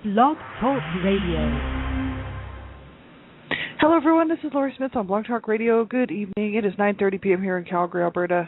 Blog Talk Radio. Hello, everyone. This is Lori Smith on Blog Talk Radio. Good evening. It is 9:30 p.m. here in Calgary, Alberta.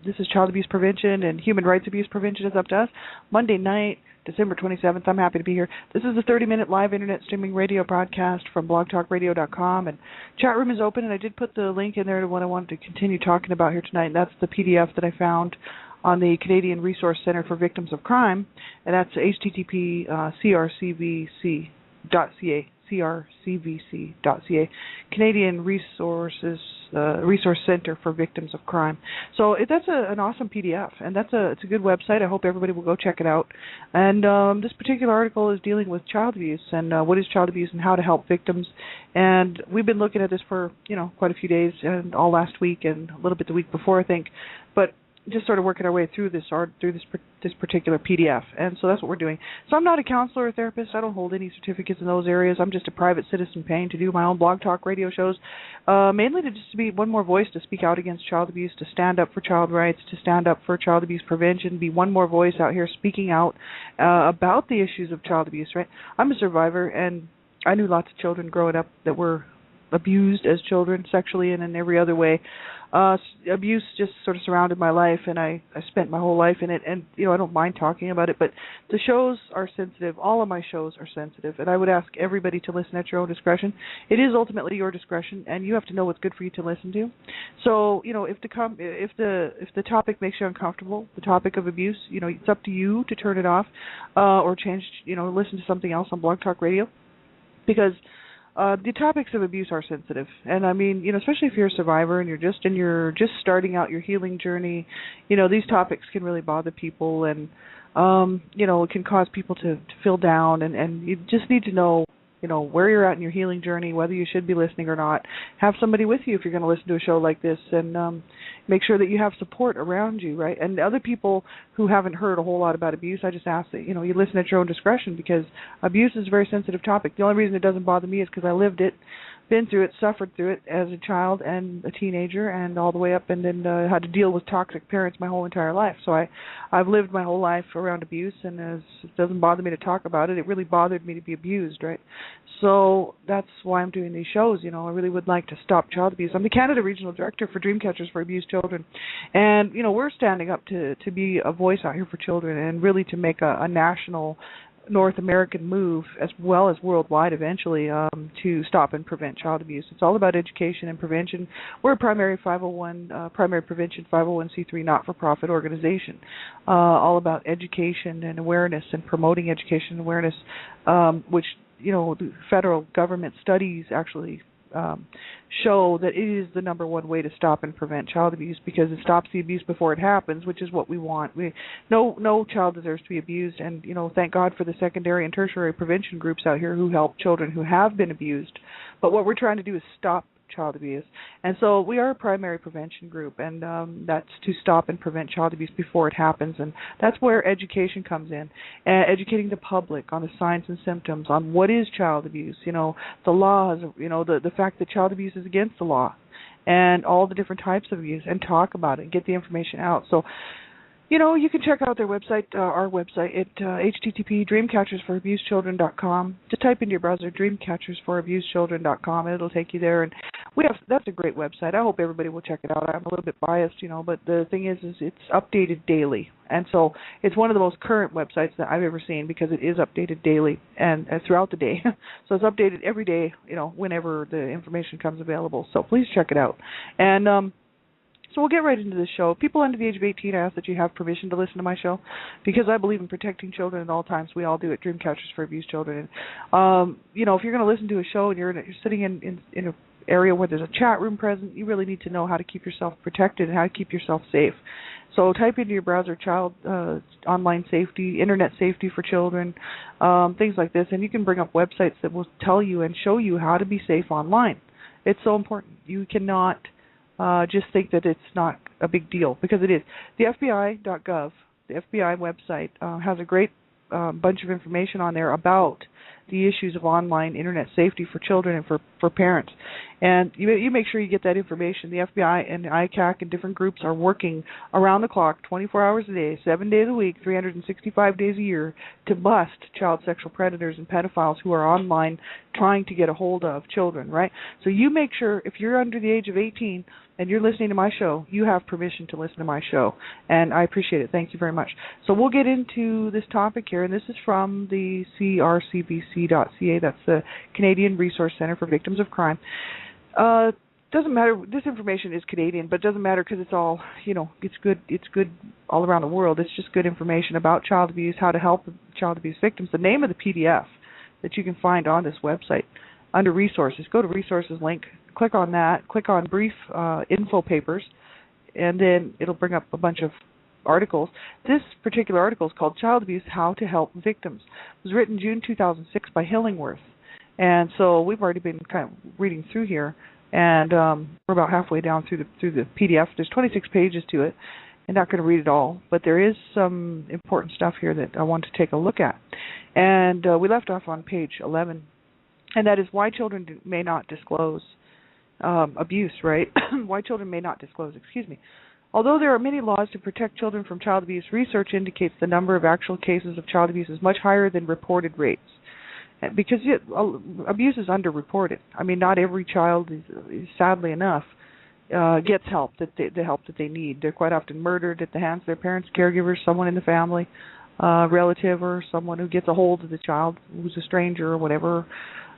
This is Child Abuse Prevention and Human Rights Abuse Prevention is up to us. Monday night, December 27th. I'm happy to be here. This is a 30-minute live internet streaming radio broadcast from blogtalkradio.com, and chat room is open, and I did put the link in there to what I wanted to continue talking about here tonight, and that's the PDF that I found on the Canadian Resource Centre for Victims of Crime, and that's http://crcvc.ca. crcvc.ca, Canadian Resource Centre for Victims of Crime. So that's an awesome PDF, and it's a good website. I hope everybody will go check it out. And this particular article is dealing with child abuse and what is child abuse and how to help victims. And we've been looking at this for quite a few days, and all last week and a little bit the week before, I think. But just sort of working our way through this particular PDF, and so that's what we're doing. So I'm not a counselor or therapist. I don't hold any certificates in those areas. I'm just a private citizen paying to do my own blog talk radio shows, mainly to be one more voice to speak out against child abuse, to stand up for child rights, to stand up for child abuse prevention, be one more voice out here speaking out about the issues of child abuse. Right? I'm a survivor, and I knew lots of children growing up that were abused as children, sexually and in every other way. Abuse just sort of surrounded my life, and I spent my whole life in it, and I don't mind talking about it, but the shows are sensitive. All of my shows are sensitive, and I would ask everybody to listen at your own discretion. It is ultimately your discretion, and you have to know what's good for you to listen to. So, if the topic makes you uncomfortable, the topic of abuse, it's up to you to turn it off or change, listen to something else on Blog Talk Radio, because the topics of abuse are sensitive, and I mean, especially if you're a survivor and you're just starting out your healing journey, these topics can really bother people, and it can cause people to feel down, and you just need to know, where you're at in your healing journey, whether you should be listening or not. Have somebody with you if you're going to listen to a show like this, and make sure that you have support around you, right? And other people who haven't heard a whole lot about abuse, I just ask that, you listen at your own discretion, because abuse is a very sensitive topic. The only reason it doesn't bother me is because I lived it, been through it, suffered through it as a child and a teenager, and all the way up, and then had to deal with toxic parents my whole entire life. So I've lived my whole life around abuse, and it doesn't bother me to talk about it. It really bothered me to be abused, right? So that's why I'm doing these shows. I really would like to stop child abuse. I'm the Canada Regional Director for Dreamcatchers for Abused Children, and we're standing up to be a voice out here for children, and really to make a national North American move, as well as worldwide eventually, to stop and prevent child abuse. It's all about education and prevention. We're a primary prevention 501c3 not-for-profit organization, all about education and awareness and promoting education and awareness, which the federal government studies actually show that it is the number one way to stop and prevent child abuse, because it stops the abuse before it happens, which is what we want. No child deserves to be abused, and thank God for the secondary and tertiary prevention groups out here who help children who have been abused. But what we're trying to do is stop child abuse, and so we are a primary prevention group, and that's to stop and prevent child abuse before it happens, and that's where education comes in, educating the public on the signs and symptoms, on what is child abuse, the laws, the fact that child abuse is against the law, and all the different types of abuse, and talk about it and get the information out. So you can check out their website, our website, at http://dreamcatchersforabusedchildren.com. Just type into your browser dreamcatchersforabusedchildren.com, and it'll take you there. And that's a great website. I hope everybody will check it out. I'm a little bit biased, but the thing is it's updated daily. And so it's one of the most current websites that I've ever seen, because it is updated daily and throughout the day. So it's updated every day, whenever the information comes available. So please check it out. And so we'll get right into the show. People under the age of 18, I ask that you have permission to listen to my show, because I believe in protecting children at all times. We all do at Dreamcatchers for Abused Children. And, if you're going to listen to a show and you're sitting in an area where there's a chat room present, you really need to know how to keep yourself protected and how to keep yourself safe. So type into your browser online safety, internet safety for children, things like this, and you can bring up websites that will tell you and show you how to be safe online. It's so important. You cannot just think that it's not a big deal, because it is. The FBI.gov, the FBI website, has a great bunch of information on there about the issues of online internet safety for children and for parents. And you make sure you get that information. The FBI and ICAC and different groups are working around the clock, 24 hours a day, 7 days a week, 365 days a year to bust child sexual predators and pedophiles who are online trying to get a hold of children, right? So you make sure if you're under the age of 18 and you're listening to my show, you have permission to listen to my show. And I appreciate it. Thank you very much. So we'll get into this topic here, and this is from the crcvc.ca. That's the Canadian Resource Centre for Victims of Crime. Doesn't matter. This information is Canadian, but it doesn't matter because it's all, it's good. It's good all around the world. It's just good information about child abuse, how to help child abuse victims. The name of the PDF that you can find on this website under resources. Go to resources link, click on that, click on brief info papers, and then it'll bring up a bunch of articles. This particular article is called Child Abuse, How to Help Victims. It was written June 2006 by Hillingworth. And so we've already been kind of reading through here, and we're about halfway down through the PDF. There's 26 pages to it. I'm not going to read it all, but there is some important stuff here that I want to take a look at. And we left off on page 11, and that is why children may not disclose abuse, right? Why children may not disclose, Although there are many laws to protect children from child abuse, research indicates the number of actual cases of child abuse is much higher than reported rates. Because abuse is underreported. I mean, not every child, sadly enough, gets help, the help that they need. They're quite often murdered at the hands of their parents, caregivers, someone in the family, relative, or someone who gets a hold of the child who's a stranger or whatever.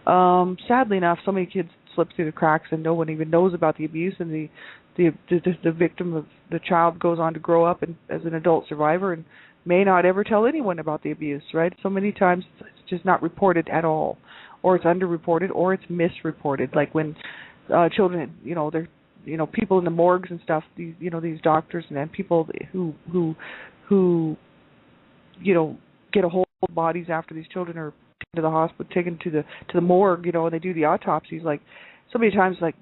Sadly enough, so many kids slip through the cracks and no one even knows about the abuse, and the victim of the child goes on to grow up as an adult survivor and may not ever tell anyone about the abuse, right? So many times it's just not reported at all, or it's underreported, or it's misreported. Like when children, they're, people in the morgues and stuff, these doctors and people who get a hold of bodies after these children are taken to the hospital, taken to the morgue, and they do the autopsies. Like so many times, like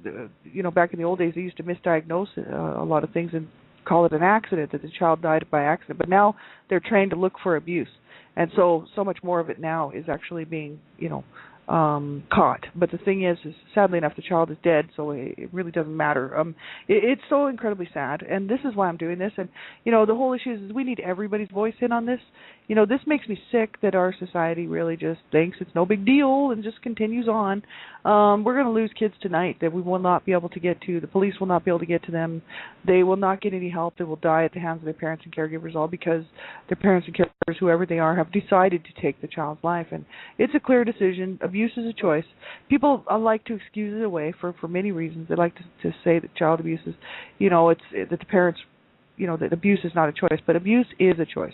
back in the old days, they used to misdiagnose a lot of things and call it an accident, that the child died by accident. But now they're trained to look for abuse, and so much more of it now is actually being caught. But the thing is sadly enough, the child is dead, so it really doesn't matter. It's so incredibly sad, and this is why I'm doing this. And the whole issue is we need everybody's voice in on this. This makes me sick that our society really just thinks it's no big deal and just continues on. We're going to lose kids tonight that we will not be able to get to. The police will not be able to get to them. They will not get any help. They will die at the hands of their parents and caregivers, all because their parents and caregivers, whoever they are, have decided to take the child's life. And it's a clear decision. Abuse is a choice. People like to excuse it away for many reasons. They like to say that child abuse is, that the parents, that abuse is not a choice, but abuse is a choice.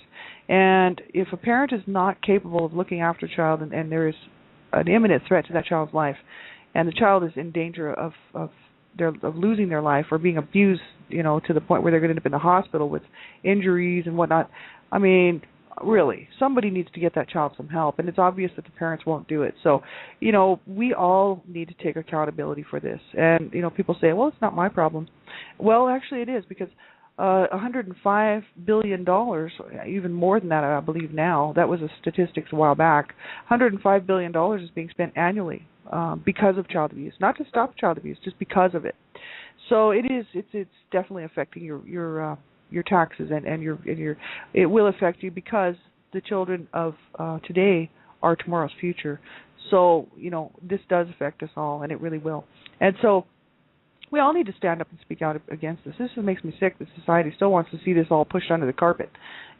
And if a parent is not capable of looking after a child and there is an imminent threat to that child's life, and the child is in danger of losing their life or being abused, to the point where they're going to end up in the hospital with injuries and whatnot, I mean, really, somebody needs to get that child some help, and it's obvious that the parents won't do it. So, we all need to take accountability for this. And, people say, well, it's not my problem. Well, actually it is, because $105 billion, even more than that, I believe now, that was a statistics a while back, $105 billion is being spent annually because of child abuse. Not to stop child abuse, just because of it. So it's definitely affecting your taxes and your it will affect you, because the children of today are tomorrow's future. So this does affect us all, and it really will. And so we all need to stand up and speak out against this. This makes me sick that society still wants to see this all pushed under the carpet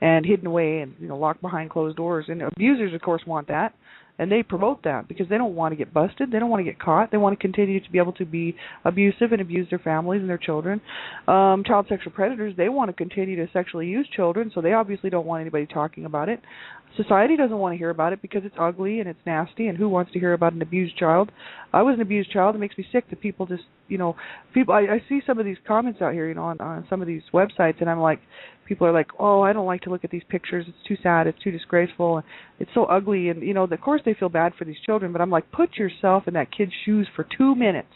and hidden away and locked behind closed doors. And abusers, of course, want that. And they promote that because they don't want to get busted. They don't want to get caught. They want to continue to be able to be abusive and abuse their families and their children. Child sexual predators, they want to continue to sexually use children, so they obviously don't want anybody talking about it. Society doesn't want to hear about it because it's ugly and it's nasty, and who wants to hear about an abused child? I was an abused child. It makes me sick that people just, people. I see some of these comments out here, on some of these websites, and I'm like, people are like, oh, I don't like to look at these pictures. It's too sad. It's too disgraceful. It's so ugly. And, of course they feel bad for these children, but I'm like, put yourself in that kid's shoes for 2 minutes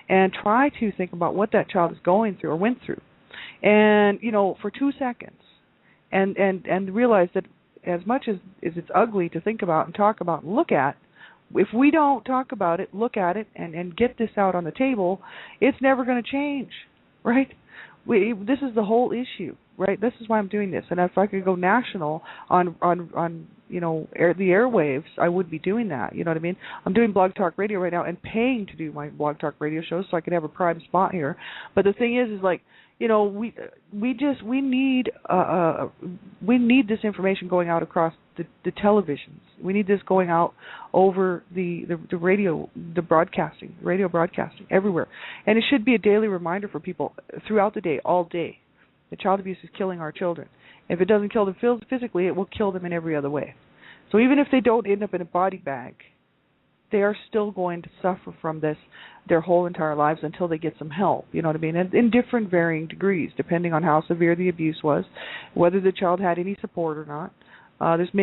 and try to think about what that child is going through or went through. And, for 2 seconds. And realize that as much as it's ugly to think about and talk about and look at, If we don't talk about it, look at it, and get this out on the table, it's never going to change, right? This is the whole issue, right? This is why I'm doing this. And if I could go national on the airwaves, I would be doing that. You know what I mean? I'm doing Blog Talk Radio right now and paying to do my Blog Talk Radio shows so I can have a prime spot here. But the thing is like, we need this information going out across the televisions. We need this going out over the radio, radio broadcasting everywhere. And it should be a daily reminder for people throughout the day, all day, that child abuse is killing our children. If it doesn't kill them physically, it will kill them in every other way. So even if they don't end up in a body bag, they are still going to suffer from this their whole entire lives until they get some help, you know what I mean? And in different varying degrees, depending on how severe the abuse was, whether the child had any support or not. There's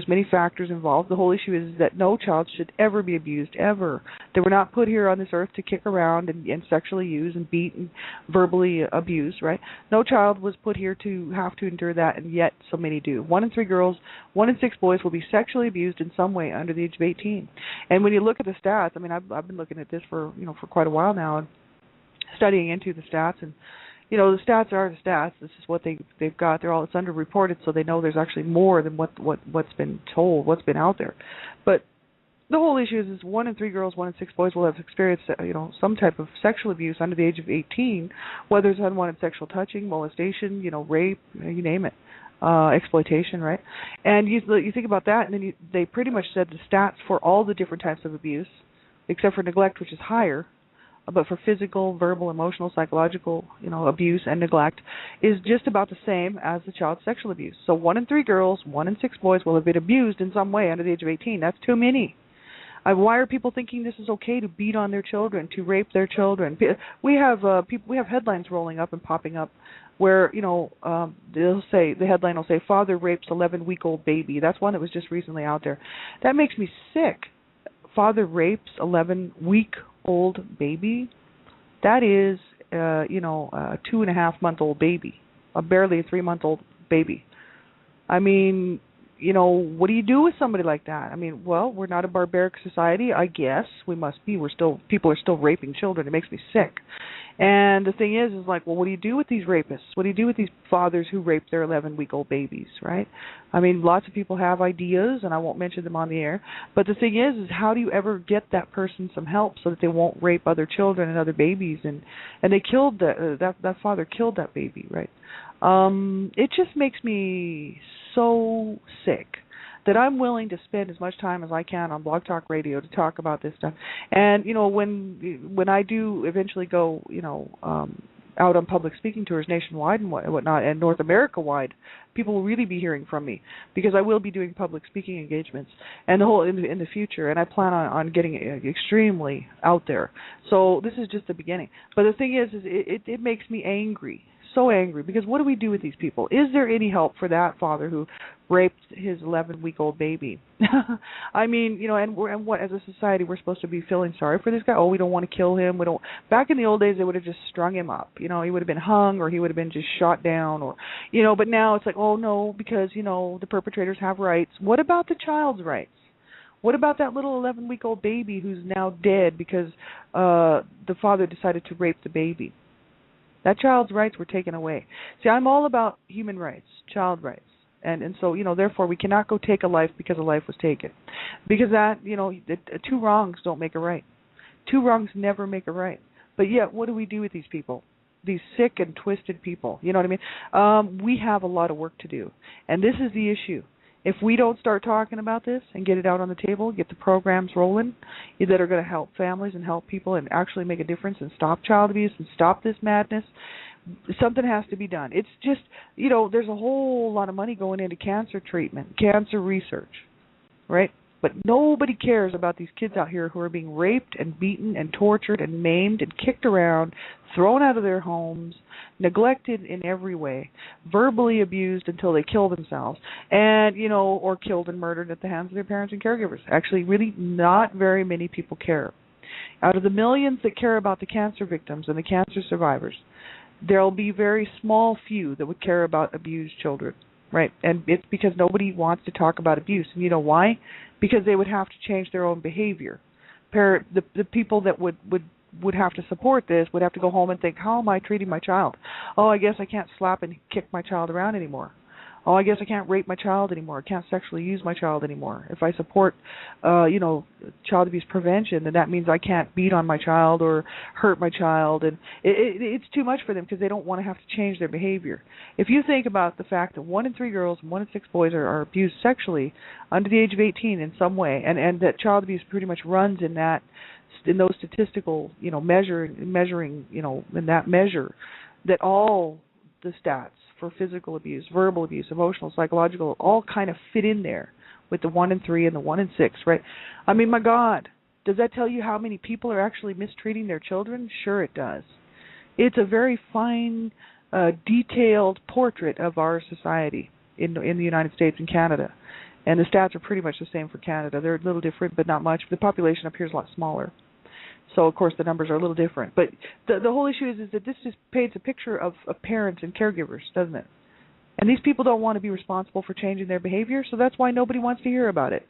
many factors involved. The whole issue is that no child should ever be abused, ever. They were not put here on this earth to kick around and sexually use and beat and verbally abuse, right? No child was put here to have to endure that, and yet so many do. 1 in 3 girls, 1 in 6 boys will be sexually abused in some way under the age of 18. And when you look at the stats, I mean, I've been looking at this for quite a while now and studying into the stats, and the stats are the stats. This is what they've got. It's underreported, so they know there's actually more than what's been told, what's been out there. But the whole issue is 1 in 3 girls, 1 in 6 boys will have experienced some type of sexual abuse under the age of 18, whether it's unwanted sexual touching, molestation, rape, you name it, exploitation, right? And you think about that, and then they pretty much said the stats for all the different types of abuse, except for neglect, which is higher. But for physical, verbal, emotional, psychological, abuse and neglect is just about the same as the child's sexual abuse. So 1 in 3 girls, 1 in 6 boys will have been abused in some way under the age of 18. That's too many. Why are people thinking this is okay to beat on their children, to rape their children? We have headlines rolling up and popping up where they'll say, the headline will say, "Father rapes 11-week-old baby." That's one that was just recently out there. That makes me sick. Father rapes 11-week-old baby. That is, a 2.5-month-old baby, barely a 3-month-old baby. I mean, what do you do with somebody like that? I mean, well, we're not a barbaric society, I guess. We must be. People are still raping children. It makes me sick. And the thing is like, well, what do you do with these rapists? What do you do with these fathers who rape their 11-week-old babies, right? I mean, lots of people have ideas, and I won't mention them on the air. But the thing is how do you ever get that person some help so that they won't rape other children and other babies? And they killed that father killed that baby, right? It just makes me so sick that I'm willing to spend as much time as I can on Blog Talk Radio to talk about this stuff. And when I do eventually go out on public speaking tours nationwide and whatnot, and North America wide, people will really be hearing from me because I will be doing public speaking engagements and the whole in the future. And I plan on getting extremely out there. So this is just the beginning. But the thing is it makes me angry. So angry, because what do we do with these people? Is there any help for that father who raped his 11-week-old baby? I mean, and what as a society we're supposed to be feeling sorry for this guy? Oh, we don't want to kill him. We don't. Back in the old days, they would have just strung him up. He would have been hung, or he would have been just shot down, or But now it's like, oh no, because the perpetrators have rights. What about the child's rights? What about that little 11-week-old baby who's now dead because the father decided to rape the baby? That child's rights were taken away. See, I'm all about human rights, child rights. And so, therefore we cannot go take a life because a life was taken. Because that, 2 wrongs don't make a right. 2 wrongs never make a right. But yet, what do we do with these people? These sick and twisted people. You know what I mean? We have a lot of work to do. And this is the issue. If we don't start talking about this and get it out on the table, get the programs rolling that are going to help families and help people and actually make a difference and stop child abuse and stop this madness, something has to be done. It's just, there's a whole lot of money going into cancer treatment, cancer research, right? But nobody cares about these kids out here who are being raped and beaten and tortured and maimed and kicked around, thrown out of their homes, neglected in every way, verbally abused until they kill themselves, and, or killed and murdered at the hands of their parents and caregivers. Actually, really not very many people care. Out of the millions that care about the cancer victims and the cancer survivors, there'll be very small few that would care about abused children. right? And it's because nobody wants to talk about abuse. And you know why? Because they would have to change their own behavior. The people that would have to support this would have to go home and think, how am I treating my child? Oh, I guess I can't slap and kick my child around anymore. Oh, I guess I can't rape my child anymore. I can't sexually use my child anymore. If I support, child abuse prevention, then that means I can't beat on my child or hurt my child. And it's too much for them because they don't want to have to change their behavior. If you think about the fact that 1 in 3 girls and 1 in 6 boys are abused sexually under the age of 18 in some way, and that child abuse pretty much runs in those statistical, measuring, in that measure, that all the stats for physical abuse, verbal abuse, emotional, psychological, all kind of fit in there with the 1 in 3 and the 1 in 6, right? I mean, my God, does that tell you how many people are actually mistreating their children? Sure it does. It's a very fine, detailed portrait of our society in the United States and Canada. And the stats are pretty much the same for Canada. They're a little different, but not much. The population up here is a lot smaller. So, of course, the numbers are a little different. But the whole issue is that this just paints a picture of parents and caregivers, doesn't it? And these people don't want to be responsible for changing their behavior, so that's why nobody wants to hear about it.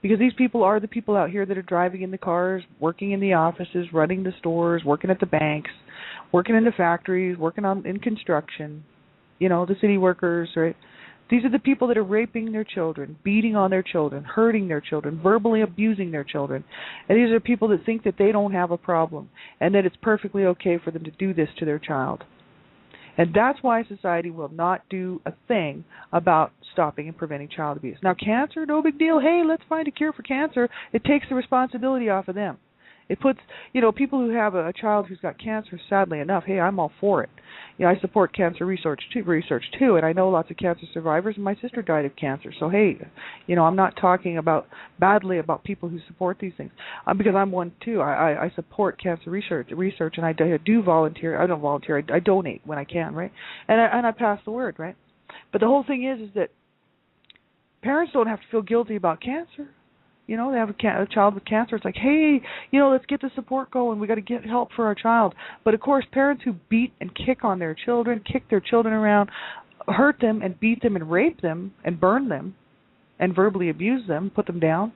Because these people are the people out here that are driving in the cars, working in the offices, running the stores, working at the banks, working in the factories, working in construction, the city workers, right? These are the people that are raping their children, beating on their children, hurting their children, verbally abusing their children. And these are people that think that they don't have a problem and that it's perfectly okay for them to do this to their child. And that's why society will not do a thing about stopping and preventing child abuse. Now, cancer, no big deal. Hey, let's find a cure for cancer. It takes the responsibility off of them. It puts, people who have a child who's got cancer, sadly enough, hey, I'm all for it. I support cancer research too, and I know lots of cancer survivors, and my sister died of cancer. So, hey, I'm not talking badly about people who support these things, because I'm one too. I support cancer research, and I do volunteer. I don't volunteer. I donate when I can, right? And I pass the word, right? But the whole thing is that parents don't have to feel guilty about cancer. They have a child with cancer. It's like, hey, let's get the support going. We got to get help for our child. But of course, parents who beat and kick on their children, kick their children around, hurt them and beat them and rape them and burn them, and verbally abuse them, put them down,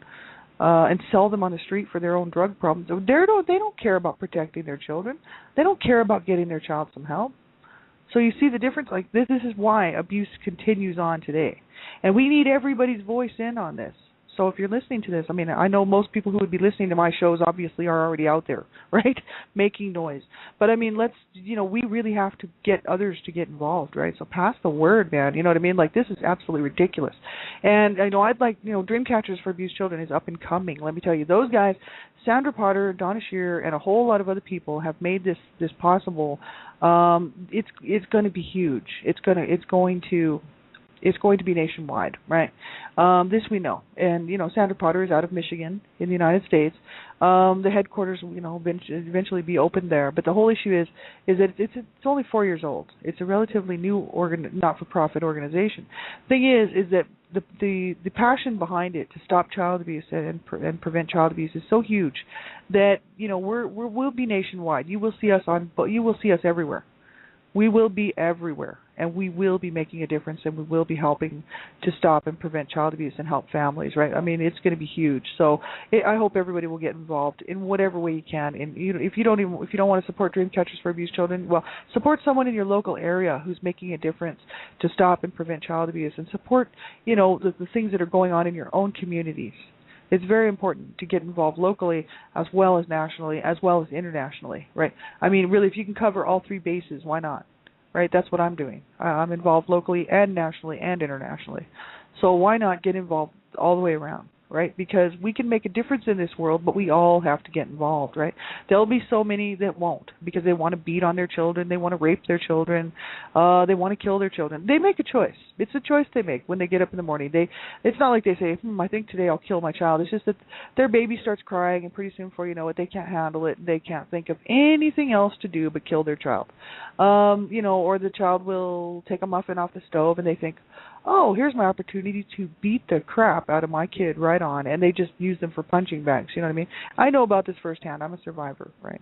and sell them on the street for their own drug problems. They don't care about protecting their children. They don't care about getting their child some help. So you see the difference? Like this is why abuse continues on today, and we need everybody's voice in on this. So if you're listening to this, I know most people who would be listening to my shows obviously are already out there, right, making noise. But we really have to get others to get involved, right? So pass the word, man. You know what I mean? Like this is absolutely ridiculous. And I'd like, Dreamcatchers for Abused Children is up and coming. Let me tell you, those guys, Sandra Potter, Donna Shear, and a whole lot of other people have made this possible. It's going to be huge. It's going to be nationwide, right? This we know. And, Sandra Potter is out of Michigan in the United States. The headquarters, eventually be opened there. But the whole issue is that it's only 4 years old. It's a relatively new not-for-profit organization. Thing is that the passion behind it to stop child abuse and prevent child abuse is so huge that, we'll be nationwide. You will see us everywhere. We will be everywhere, and we will be making a difference, and we will be helping to stop and prevent child abuse and help families, right? It's going to be huge. So I hope everybody will get involved in whatever way you can. And if you don't want to support Dreamcatchers for Abused Children, well, support someone in your local area who's making a difference to stop and prevent child abuse, and support the things that are going on in your own communities. It's very important to get involved locally as well as nationally as well as internationally, right? Really, if you can cover all 3 bases, why not, right? That's what I'm doing. I'm involved locally and nationally and internationally. So why not get involved all the way around, right? Because we can make a difference in this world, but we all have to get involved, right? There'll be so many that won't because they want to beat on their children, they want to rape their children, they want to kill their children. They make a choice. It's a choice they make when they get up in the morning. It's not like they say, I think today I'll kill my child. It's just that their baby starts crying, and pretty soon before you know it, they can't handle it. They can't think of anything else to do but kill their child. Or the child will take a muffin off the stove, and they think, oh, here's my opportunity to beat the crap out of my kid right on, and they just use them for punching bags, you know what I mean? I know about this firsthand. I'm a survivor, right?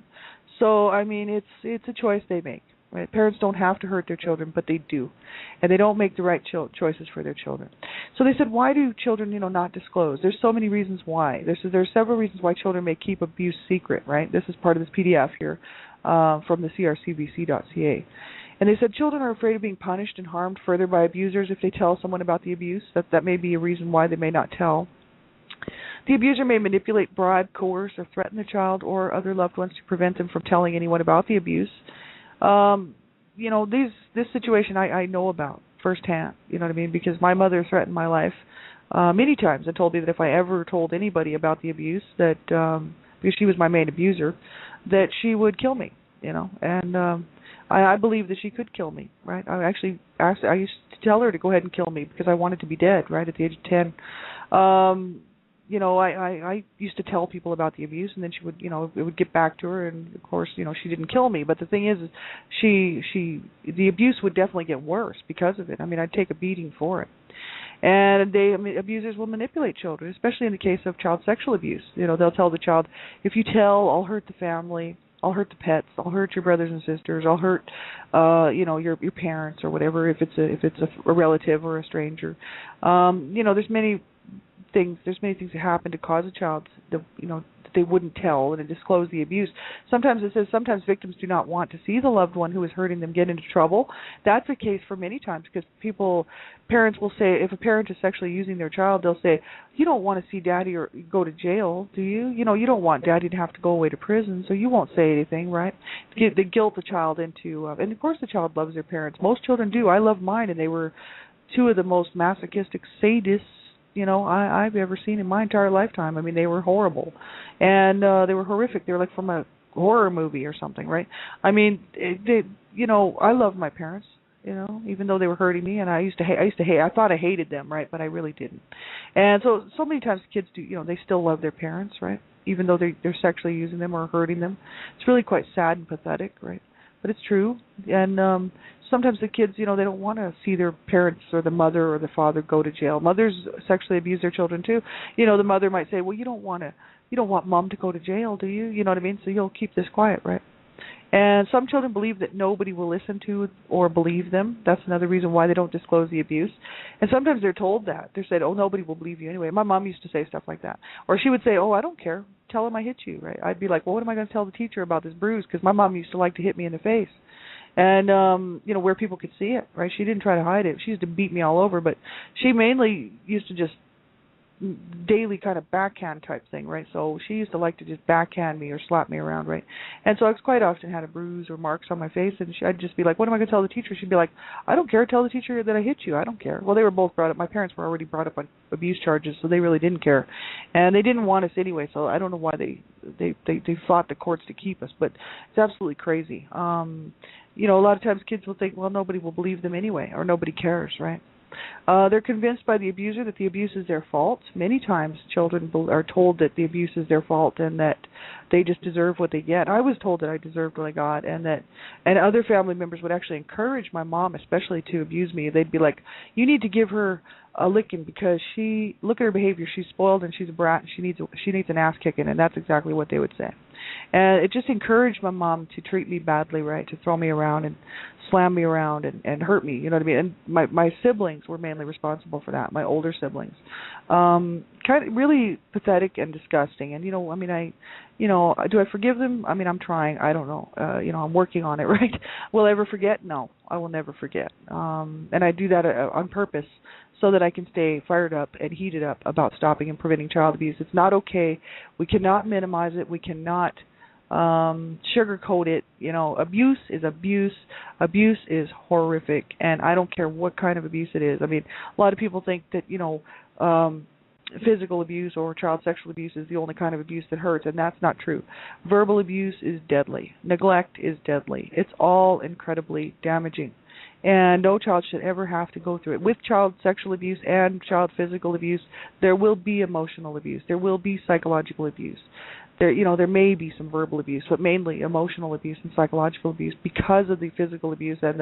So, it's a choice they make. Right? Parents don't have to hurt their children, but they do, and they don't make the right choices for their children. So they said, why do children, not disclose? There's so many reasons why. There's several reasons why children may keep abuse secret. Right? This is part of this PDF here from the crcvc.ca. And they said children are afraid of being punished and harmed further by abusers if they tell someone about the abuse. That may be a reason why they may not tell. The abuser may manipulate, bribe, coerce, or threaten the child or other loved ones to prevent them from telling anyone about the abuse. This situation I know about firsthand, you know what I mean, because my mother threatened my life many times and told me that if I ever told anybody about the abuse, that because she was my main abuser, that she would kill me, and I believed that she could kill me, right? I actually I used to tell her to go ahead and kill me because I wanted to be dead, right, at the age of 10. I used to tell people about the abuse, and then she would, it would get back to her, and of course, she didn't kill me. But the thing is, the abuse would definitely get worse because of it. I mean, I'd take a beating for it. And abusers will manipulate children, especially in the case of child sexual abuse. They'll tell the child, if you tell, I'll hurt the family, I'll hurt the pets, I'll hurt your brothers and sisters, I'll hurt, your parents or whatever, if it's a relative or a stranger. There's many things that happen to cause a child that they wouldn't tell and disclose the abuse. Sometimes it says victims do not want to see the loved one who is hurting them get into trouble. That's the case for many times because parents will say, if a parent is sexually using their child, they'll say, you don't want to see daddy or go to jail, do you? You don't want daddy to have to go away to prison, so you won't say anything, right? They guilt the child into, and of course the child loves their parents. Most children do. I love mine, and they were two of the most masochistic sadists I've ever seen in my entire lifetime. I mean, they were horrible, and they were horrific. They were like from a horror movie or something, right? I mean, I loved my parents, even though they were hurting me, and I used to hate. I thought I hated them, right? But I really didn't. And so many times kids do, they still love their parents, right? Even though they're sexually using them or hurting them. It's really quite sad and pathetic, right? But it's true, and sometimes the kids, they don't want to see their parents or the mother or the father go to jail. Mothers sexually abuse their children too. The mother might say, well, you don't want mom to go to jail, do you? You know what I mean? So you'll keep this quiet, right? And some children believe that nobody will listen to or believe them. That's another reason why they don't disclose the abuse. And sometimes they're told that. They're said, oh, nobody will believe you anyway. My mom used to say stuff like that. Or she would say, oh, I don't care. Tell him I hit you, right? I'd be like, well, what am I going to tell the teacher about this bruise? Because my mom used to like to hit me in the face. And, where people could see it, right? She didn't try to hide it. She used to beat me all over, but she mainly used to just daily kind of backhand type thing, right? So she used to like to just backhand me or slap me around, right? And so I quite often had a bruise or marks on my face, and I'd just be like, what am I going to tell the teacher? She'd be like, I don't care. Tell the teacher that I hit you. I don't care. Well, they were both brought up. My parents were already brought up on abuse charges, so they really didn't care. And they didn't want us anyway, so I don't know why they fought the courts to keep us, but it's absolutely crazy. A lot of times kids will think, well, nobody will believe them anyway, or nobody cares, right? They're convinced by the abuser that the abuse is their fault. Many times children are told that the abuse is their fault and that they just deserve what they get. I was told that I deserved what I got, and other family members would actually encourage my mom especially to abuse me. They'd be like, you need to give her a licking because look at her behavior. She's spoiled and she's a brat and she needs an ass kicking, and that's exactly what they would say. And it just encouraged my mom to treat me badly, right, to throw me around and slam me around and hurt me, you know what I mean? And my siblings were mainly responsible for that, my older siblings. Kind of really pathetic and disgusting. And, do I forgive them? I mean, I'm trying. I don't know. I'm working on it, right? Will I ever forget? No, I will never forget. And I do that on purpose so that I can stay fired up and heated up about stopping and preventing child abuse. It's not okay. We cannot minimize it. We cannot sugarcoat it. Abuse is abuse. Abuse is horrific, and I don't care what kind of abuse it is. I mean, a lot of people think that physical abuse or child sexual abuse is the only kind of abuse that hurts, and that's not true. Verbal abuse is deadly. Neglect is deadly. It's all incredibly damaging. And no child should ever have to go through it. With child sexual abuse and child physical abuse, there will be emotional abuse. There will be psychological abuse. There may be some verbal abuse, but mainly emotional abuse and psychological abuse because of the physical abuse and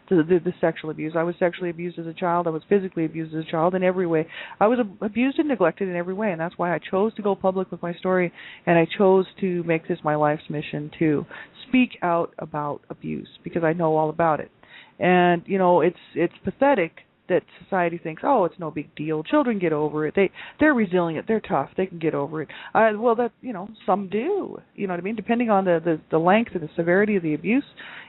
the sexual abuse. I was sexually abused as a child. I was physically abused as a child in every way. I was abused and neglected in every way, and that's why I chose to go public with my story, and I chose to make this my life's mission to speak out about abuse because I know all about it. And it's pathetic that society thinks, oh, it's no big deal. Children get over it. They're resilient. They're tough. They can get over it. Well, that some do. You know what I mean? Depending on the length and the severity of the abuse,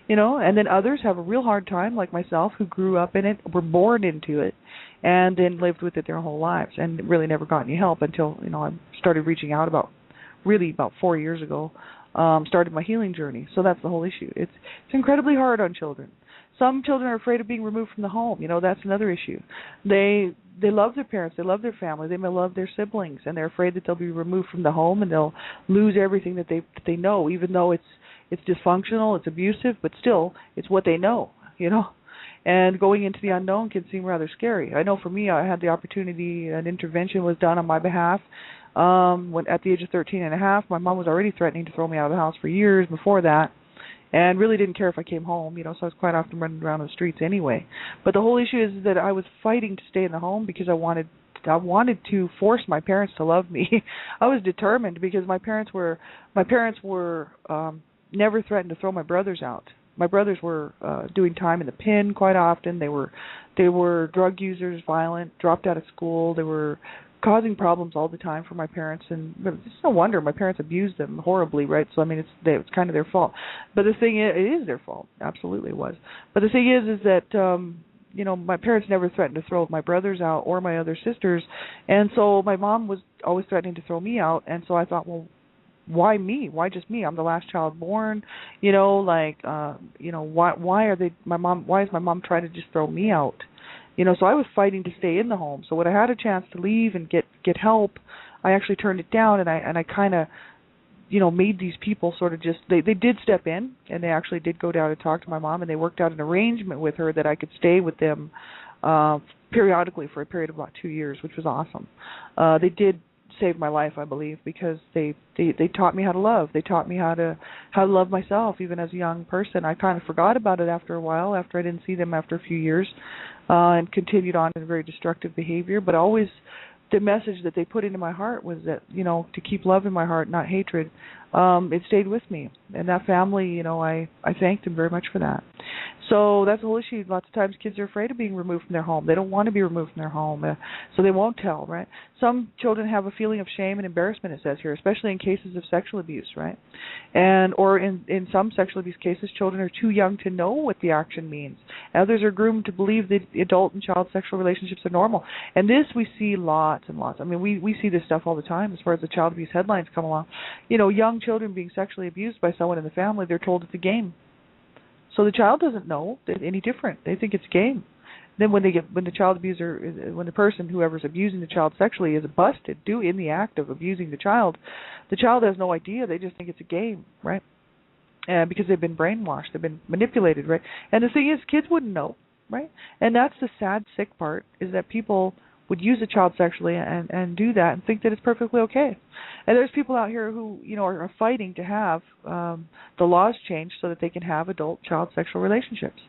and then others have a real hard time, like myself, who grew up in it, were born into it, and then lived with it their whole lives, and really never got any help until I started reaching out about 4 years ago. Started my healing journey. So that's the whole issue. It's incredibly hard on children. Some children are afraid of being removed from the home. That's another issue. They love their parents. They love their family. They may love their siblings, and they're afraid that they'll be removed from the home and they'll lose everything that they know, even though it's dysfunctional, it's abusive, but still it's what they know. And going into the unknown can seem rather scary. I know for me, I had the opportunity, an intervention was done on my behalf. When at the age of 13 and a half, my mom was already threatening to throw me out of the house for years before that. And really didn't care if I came home, so I was quite often running around the streets anyway. But the whole issue is that I was fighting to stay in the home because I wanted to force my parents to love me. I was determined because my parents were never threatened to throw my brothers out. My brothers were doing time in the pen quite often. They were drug users, violent, dropped out of school. They were causing problems all the time for my parents, and it's no wonder my parents abused them horribly, right? So it's kind of their fault. But the thing is, it is their fault. Absolutely, it was. But the thing is that my parents never threatened to throw my brothers out or my other sisters, and so my mom was always threatening to throw me out, and so I thought, well, why me? Why just me? I'm the last child born. Why is my mom trying to just throw me out? So I was fighting to stay in the home. So when I had a chance to leave and get help, I actually turned it down, and I kind of, made these people sort of just they did step in, and they actually did go down and talk to my mom, and they worked out an arrangement with her that I could stay with them periodically for a period of about 2 years, which was awesome. They did save my life, I believe, because they taught me how to love. They taught me how to love myself, even as a young person. I kind of forgot about it after a while, after I didn't see them after a few years, and continued on in very destructive behavior. But always, the message that they put into my heart was that to keep love in my heart, not hatred. It stayed with me, and that family, I thanked them very much for that. So that's the whole issue. Lots of times kids are afraid of being removed from their home. They don't want to be removed from their home, so they won't tell, right? Some children have a feeling of shame and embarrassment, it says here, especially in cases of sexual abuse, right? Or in some sexual abuse cases, children are too young to know what the action means. Others are groomed to believe that adult and child sexual relationships are normal. And this we see lots and lots. I mean, we see this stuff all the time as far as the child abuse headlines come along. Young children being sexually abused by someone in the family, they're told it's a game. So the child doesn't know any different. They think it's a game. Then when the child abuser, when the person, whoever's abusing the child sexually, is busted in the act of abusing the child has no idea. They just think it's a game, right? Because they've been brainwashed, they've been manipulated, right? And the thing is, kids wouldn't know, right? And that's the sad, sick part, is that people would use a child sexually and do that and think that it's perfectly okay. And there's people out here who, are fighting to have the laws changed so that they can have adult-child sexual relationships.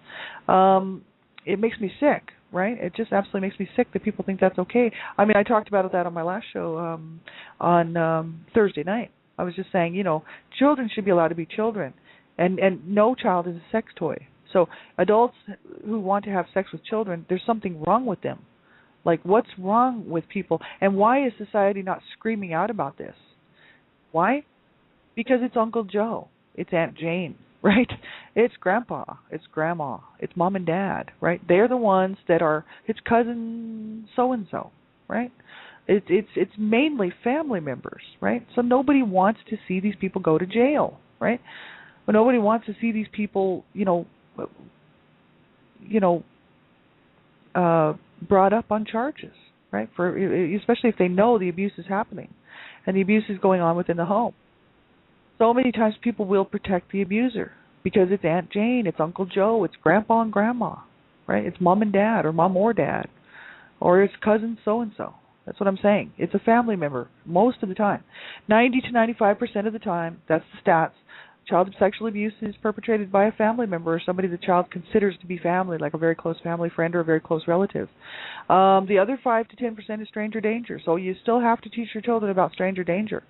It makes me sick, right? It just absolutely makes me sick that people think that's okay. I mean, I talked about that on my last show on Thursday night. I was just saying, children should be allowed to be children, and no child is a sex toy. So adults who want to have sex with children, there's something wrong with them. Like, what's wrong with people? And why is society not screaming out about this? Why? Because it's Uncle Joe. It's Aunt Jane, right? It's Grandpa. It's Grandma. It's Mom and Dad, right? They're the ones that are, it's cousin so-and-so, right? It's mainly family members, right? So nobody wants to see these people go to jail, right? But nobody wants to see these people, brought up on charges, right? Especially if they know the abuse is happening and the abuse is going on within the home. So many times people will protect the abuser because it's Aunt Jane, it's Uncle Joe, it's Grandpa and Grandma, right? It's mom and dad, or mom or dad, or it's cousin so-and-so. That's what I'm saying. It's a family member most of the time. 90 to 95% of the time, that's the stats. Child sexual abuse is perpetrated by a family member or somebody the child considers to be family, like a very close family friend or a very close relative. The other 5 to 10% is stranger danger. So you still have to teach your children about stranger danger.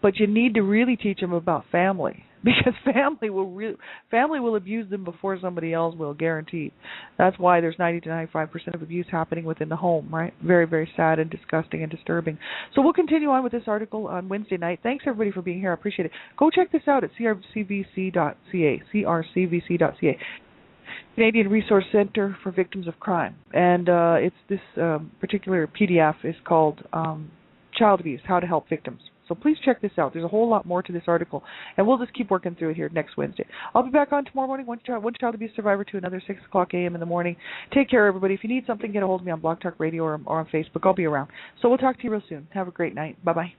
But you need to really teach them about family, because family will abuse them before somebody else will, guaranteed. That's why there's 90 to 95% of abuse happening within the home, right? Very, very sad and disgusting and disturbing. So we'll continue on with this article on Wednesday night. Thanks everybody for being here. I appreciate it. Go check this out at crcvc.ca, crcvc.ca. Canadian Resource Center for Victims of Crime, and it's this particular PDF is called Child Abuse: How to Help Victims. So please check this out. There's a whole lot more to this article, and we'll just keep working through it here next Wednesday. I'll be back on tomorrow morning, one child abuse survivor to another, 6 o'clock a.m. in the morning. Take care, everybody. If you need something, get a hold of me on Blog Talk Radio or on Facebook. I'll be around. So we'll talk to you real soon. Have a great night. Bye-bye.